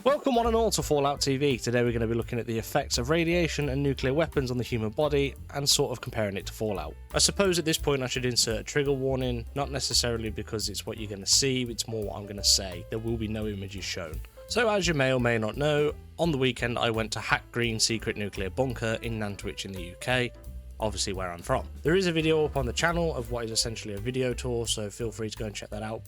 Welcome one and all to Fallout TV. Today we're going to be looking at the effects of radiation and nuclear weapons on the human body and sort of comparing it to Fallout. I suppose at this point I should insert a trigger warning, not necessarily because it's what you're going to see, it's more what I'm going to say. There will be no images shown. So as you may or may not know, on the weekend I went to Hack Green Secret Nuclear Bunker in Nantwich in the UK, obviously where I'm from. There is a video up on the channel of what is essentially a video tour, so feel free to go and check that out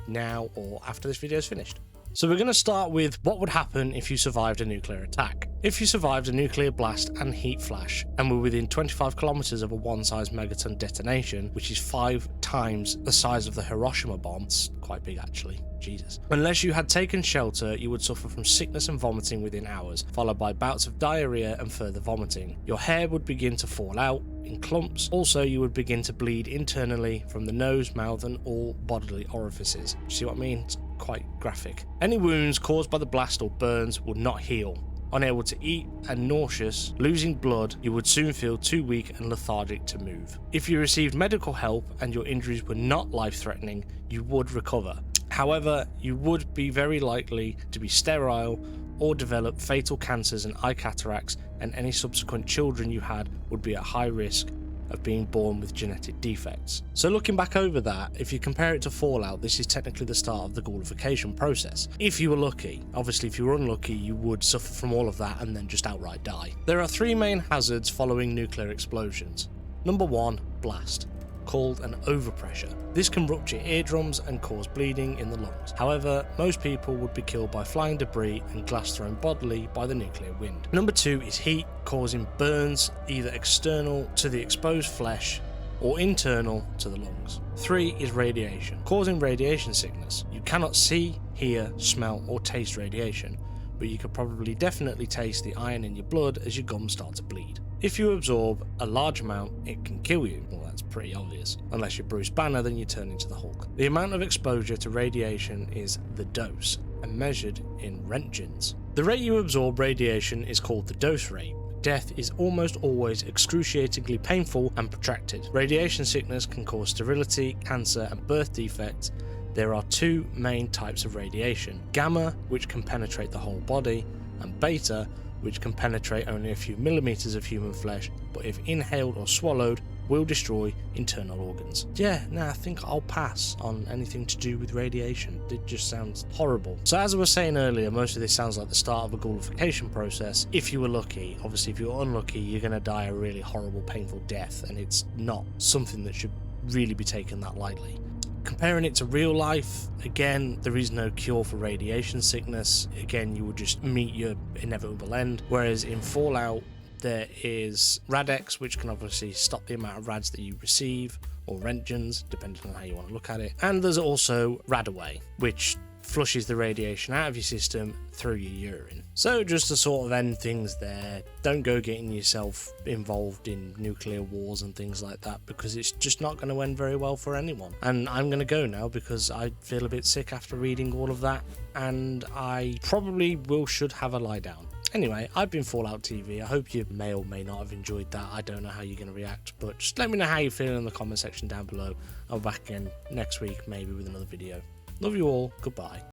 now or after this video is finished. So we're going to start with what would happen if you survived a nuclear attack. If you survived a nuclear blast and heat flash and were within 25 kilometers of a one-size megaton detonation, which is 5 times the size of the Hiroshima bomb, it's quite big actually, Jesus. Unless you had taken shelter, you would suffer from sickness and vomiting within hours, followed by bouts of diarrhea and further vomiting. Your hair would begin to fall out in clumps. Also, you would begin to bleed internally from the nose, mouth and all bodily orifices. See what I mean? It's quite graphic. Any wounds caused by the blast or burns would not heal. Unable to eat and nauseous, losing blood, you would soon feel too weak and lethargic to move. If you received medical help and your injuries were not life-threatening, you would recover. However, you would be very likely to be sterile or develop fatal cancers and eye cataracts, and any subsequent children you had would be at high risk of being born with genetic defects. So looking back over that, if you compare it to Fallout, this is technically the start of the ghoulification process. If you were lucky. Obviously if you were unlucky, you would suffer from all of that and then just outright die. There are 3 main hazards following nuclear explosions. Number 1, blast, called an overpressure. This can rupture eardrums and cause bleeding in the lungs. However, most people would be killed by flying debris and glass thrown bodily by the nuclear wind. Number 2 is heat, causing burns either external to the exposed flesh or internal to the lungs. 3 is radiation, causing radiation sickness. You cannot see, hear, smell or taste radiation, but you could probably definitely taste the iron in your blood as your gums start to bleed. If you absorb a large amount, it can kill you. Well, that's pretty obvious. Unless you're Bruce Banner, then you turn into the Hulk. The amount of exposure to radiation is the dose, and measured in Roentgens. The rate you absorb radiation is called the dose rate. Death is almost always excruciatingly painful and protracted. Radiation sickness can cause sterility, cancer, and birth defects. There are 2 main types of radiation: gamma, which can penetrate the whole body, and beta, which can penetrate only a few millimeters of human flesh, but if inhaled or swallowed, will destroy internal organs. Yeah, I think I'll pass on anything to do with radiation. It just sounds horrible. So as I was saying earlier, most of this sounds like the start of a ghoulification process. If you were lucky. Obviously, if you're unlucky, you're going to die a really horrible, painful death, and it's not something that should really be taken that lightly. Comparing it to real life, again, there is no cure for radiation sickness. Again, you will just meet your inevitable end. Whereas in Fallout, there is Rad-X, which can obviously stop the amount of rads that you receive, or Roentgens, depending on how you want to look at it. And there's also Radaway, which flushes the radiation out of your system through your urine. So just to sort of end things there, don't go getting yourself involved in nuclear wars and things like that, because it's just not going to end very well for anyone. And I'm going to go now because I feel a bit sick after reading all of that, and I probably should have a lie down. Anyway, I've been Fallout TV. I hope you may or may not have enjoyed that. I don't know how you're going to react, but just let me know how you feel in the comment section down below. I'll be back again next week, maybe with another video. Love you all. Goodbye.